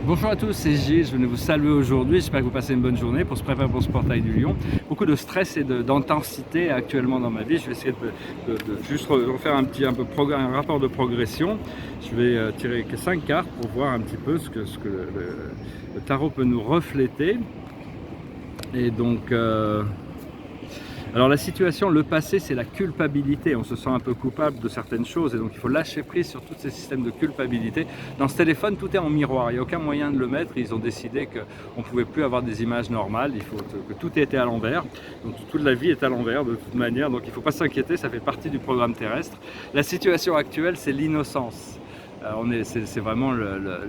Bonjour à tous, c'est Gilles, je venais vous saluer aujourd'hui, j'espère que vous passez une bonne journée pour se préparer pour ce portail du Lion. Beaucoup de stress et d'intensité actuellement dans ma vie, je vais essayer de juste refaire un rapport de progression. Je vais tirer 5 cartes pour voir un petit peu ce que le tarot peut nous refléter. Et donc, alors la situation, le passé, c'est la culpabilité. On se sent un peu coupable de certaines choses et donc il faut lâcher prise sur tous ces systèmes de culpabilité. Dans ce téléphone, tout est en miroir. Il n'y a aucun moyen de le mettre. Ils ont décidé qu'on ne pouvait plus avoir des images normales. Il faut que tout ait été à l'envers. Donc toute la vie est à l'envers de toute manière. Donc il ne faut pas s'inquiéter, ça fait partie du programme terrestre. La situation actuelle, c'est l'innocence. C'est vraiment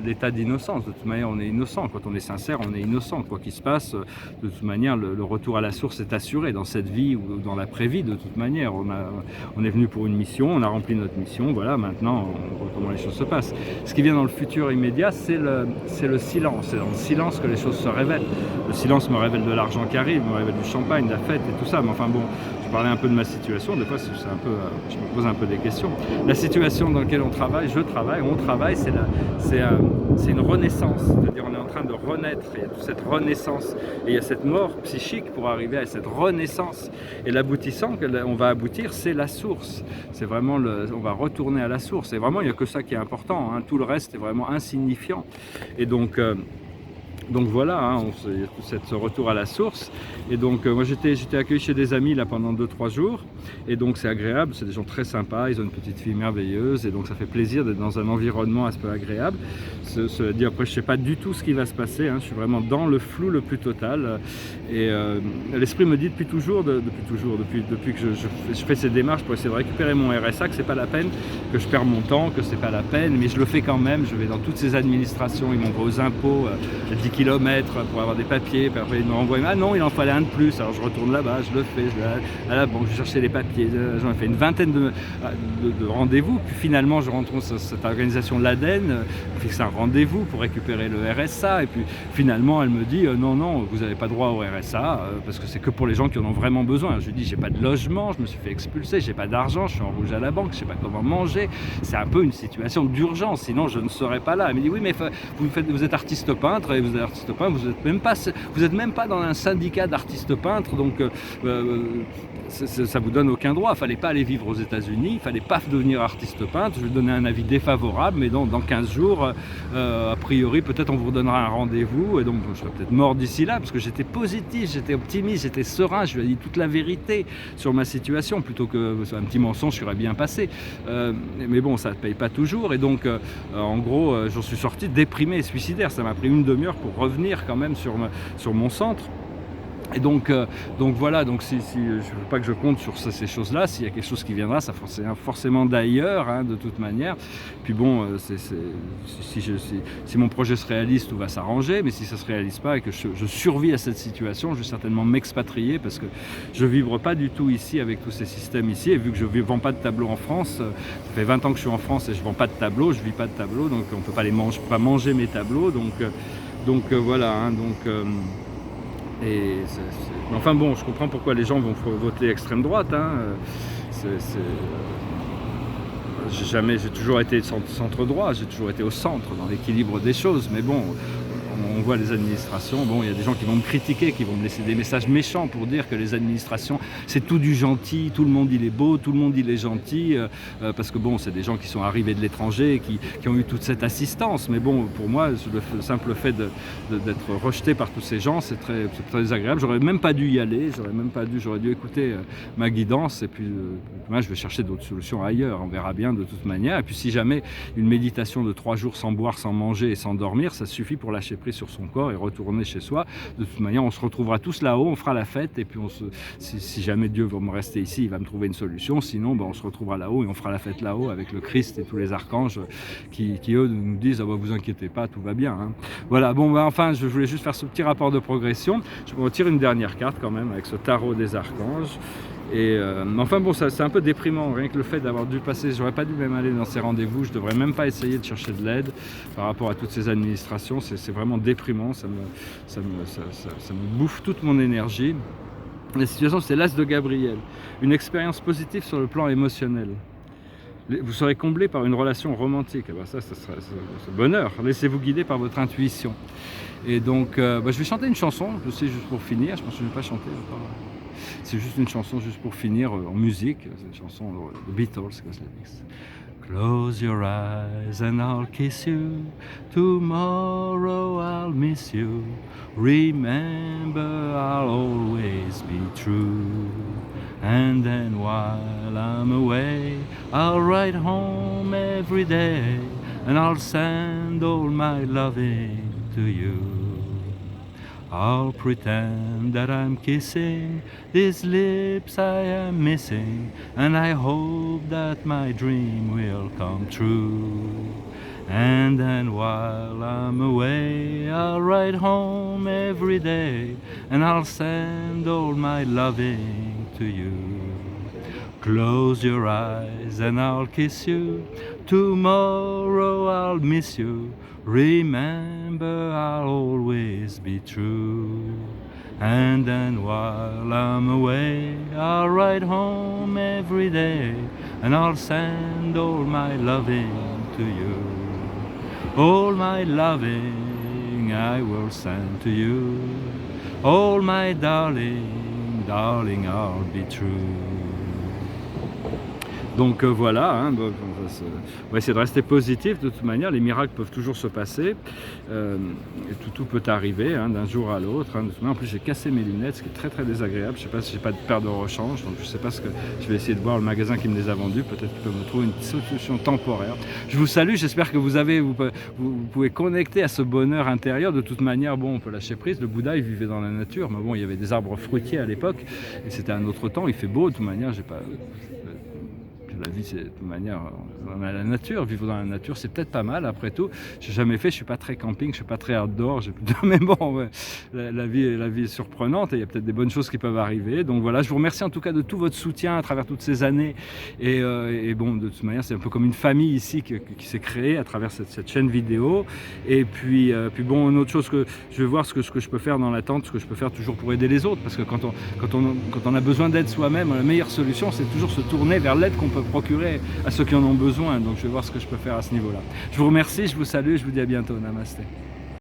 l'état d'innocence. De toute manière, on est innocent. Quand on est sincère, on est innocent. Quoi qu'il se passe, de toute manière, le retour à la source est assuré dans cette vie ou dans l'après-vie. De toute manière, on est venu pour une mission, on a rempli notre mission. Voilà, maintenant, on voit comment les choses se passent. Ce qui vient dans le futur immédiat, c'est le silence. C'est dans le silence que les choses se révèlent. Le silence me révèle de l'argent qui arrive, me révèle du champagne, de la fête et tout ça. Mais enfin bon, je parlais un peu de ma situation. Des fois, je me pose un peu des questions. La situation dans laquelle on travaille, on travaille, c'est une renaissance, c'est-à-dire on est en train de renaître, il y a toute cette renaissance et il y a cette mort psychique pour arriver à cette renaissance et l'aboutissant qu'on va aboutir, c'est la source, c'est vraiment on va retourner à la source et vraiment il n'y a que ça qui est important, hein. Tout le reste est vraiment insignifiant et donc voilà, hein, il y a tout ce retour à la source. Et donc moi j'étais accueilli chez des amis là pendant 2-3 jours. Et donc c'est agréable, c'est des gens très sympas, ils ont une petite fille merveilleuse. Et donc ça fait plaisir d'être dans un environnement un peu agréable. Cela dit, après je ne sais pas du tout ce qui va se passer, hein, je suis vraiment dans le flou le plus total. Et l'esprit me dit depuis que je fais ces démarches pour essayer de récupérer mon RSA, que c'est pas la peine, que je perds mon temps, que c'est pas la peine. Mais je le fais quand même, je vais dans toutes ces administrations, ils m'envoient aux impôts, 10 kilomètres pour avoir des papiers, puis après ils me renvoient, ah non il en fallait un de plus, alors je retourne là-bas, je le fais, je vais à la banque, je cherchais les papiers, j'en ai fait une vingtaine de rendez-vous, puis finalement je rentre dans cette organisation l'ADEN, fixe un rendez-vous pour récupérer le RSA, et puis finalement elle me dit non, vous n'avez pas droit au RSA, parce que c'est que pour les gens qui en ont vraiment besoin. Je lui dis, j'ai pas de logement, je me suis fait expulser, j'ai pas d'argent, je suis en rouge à la banque, je sais pas comment manger, c'est un peu une situation d'urgence, sinon je ne serais pas là. Elle me dit, oui mais vous êtes artiste peintre, et vous êtes artiste peintre, vous êtes même pas dans un syndicat d'artistes peintres, donc ça vous donne aucun droit. Il fallait pas aller vivre aux États-Unis, il fallait pas devenir artiste peintre. Je vais donner un avis défavorable, mais dans 15 jours, a priori, peut-être on vous redonnera un rendez-vous, et donc je serai peut-être mort d'ici là, parce que j'étais positif, j'étais optimiste, j'étais serein, je lui ai dit toute la vérité sur ma situation, plutôt que un petit mensonge qui aurait bien passé. Mais bon, ça ne paye pas toujours, et donc en gros, j'en suis sorti déprimé et suicidaire. Ça m'a pris une demi-heure pour revenir quand même sur mon centre. Et donc voilà, donc si je ne veux pas que je compte sur ces choses-là, s'il y a quelque chose qui viendra, ça forcément d'ailleurs, hein, de toute manière. Puis bon, si mon projet se réalise, tout va s'arranger, mais si ça ne se réalise pas et que je survis à cette situation, je vais certainement m'expatrier parce que je ne vibre pas du tout ici avec tous ces systèmes ici. Et vu que je ne vends pas de tableaux en France, ça fait 20 ans que je suis en France et je ne vends pas de tableaux, je ne vis pas de tableaux, donc on peut pas je peux pas manger mes tableaux, donc voilà, hein, enfin bon, je comprends pourquoi les gens vont voter extrême droite, hein. J'ai toujours été centre droit, j'ai toujours été au centre, dans l'équilibre des choses, mais bon, on voit les administrations, bon, il y a des gens qui vont me critiquer, qui vont me laisser des messages méchants pour dire que les administrations, c'est tout du gentil, tout le monde il est beau, tout le monde il est gentil, parce que bon, c'est des gens qui sont arrivés de l'étranger, qui ont eu toute cette assistance, mais bon, pour moi, le simple fait d'être rejeté par tous ces gens, c'est très agréable. J'aurais même pas dû y aller, j'aurais dû écouter ma guidance, et puis moi, je vais chercher d'autres solutions ailleurs, on verra bien de toute manière. Et puis si jamais une méditation de 3 jours sans boire, sans manger et sans dormir, ça suffit pour lâcher prise sur son corps et retourner chez soi. De toute manière, on se retrouvera tous là-haut, on fera la fête, et puis si jamais Dieu veut me rester ici, il va me trouver une solution. Sinon, on se retrouvera là-haut et on fera la fête là-haut avec le Christ et tous les archanges qui eux nous disent, vous inquiétez pas, tout va bien, hein. Voilà, bon, enfin, je voulais juste faire ce petit rapport de progression. Je me retire une dernière carte quand même avec ce tarot des archanges. Et enfin bon, c'est un peu déprimant, rien que le fait d'avoir dû passer, j'aurais pas dû même aller dans ces rendez-vous, je devrais même pas essayer de chercher de l'aide par rapport à toutes ces administrations, c'est vraiment déprimant, ça me bouffe toute mon énergie. La situation, c'est l'As de Gabriel, une expérience positive sur le plan émotionnel. vous serez comblé par une relation romantique. Eh ben ça sera c'est bonheur. Laissez-vous guider par votre intuition. Et donc, je vais chanter une chanson, je sais, juste pour finir. Je pense que je ne vais pas chanter encore. C'est juste une chanson, juste pour finir, en musique. C'est une chanson de Beatles, comme je l'ai dit. Close your eyes and I'll kiss you. Tomorrow I'll miss you. Remember I'll always be true. And then while I'm away, I'll write home every day. And I'll send all my loving to you. I'll pretend that I'm kissing these lips I am missing, and I hope that my dream will come true. And then while I'm away, I'll write home every day, and I'll send all my loving to you. Close your eyes and I'll kiss you. Tomorrow I'll miss you. Remember I'll always be true. And then while I'm away, I'll write home every day, and I'll send all my loving to you. All my loving I will send to you. All my darling, darling, I'll be true. Donc voilà, hein, on va essayer de rester positif. De toute manière, les miracles peuvent toujours se passer. Et tout peut arriver, hein, d'un jour à l'autre. Hein. En plus, j'ai cassé mes lunettes, ce qui est très très désagréable. Je ne sais pas si j'ai pas de paire de rechange, donc je ne sais pas ce que je vais essayer de voir le magasin qui me les a vendus. Peut-être qu'il peut me trouver une solution temporaire. Je vous salue, j'espère que vous pouvez connecter à ce bonheur intérieur. De toute manière, bon, on peut lâcher prise. Le Bouddha, il vivait dans la nature, mais bon, il y avait des arbres fruitiers à l'époque, et c'était un autre temps. Il fait beau, de toute manière, j'ai pas. La vie, c'est de toute manière, on a la nature, vivre dans la nature, c'est peut-être pas mal après tout. J'ai jamais fait, je suis pas très camping, je suis pas très outdoor, mais bon, ouais, la vie est surprenante et il y a peut-être des bonnes choses qui peuvent arriver. Donc voilà, je vous remercie en tout cas de tout votre soutien à travers toutes ces années. Et bon, de toute manière, c'est un peu comme une famille ici qui s'est créée à travers cette chaîne vidéo. Et puis bon, une autre chose que je vais voir ce que je peux faire dans l'attente, ce que je peux faire toujours pour aider les autres, parce que quand on a besoin d'aide soi-même, la meilleure solution, c'est toujours se tourner vers l'aide qu'on peut procurer à ceux qui en ont besoin. Donc je vais voir ce que je peux faire à ce niveau-là. Je vous remercie, je vous salue, je vous dis à bientôt. Namasté.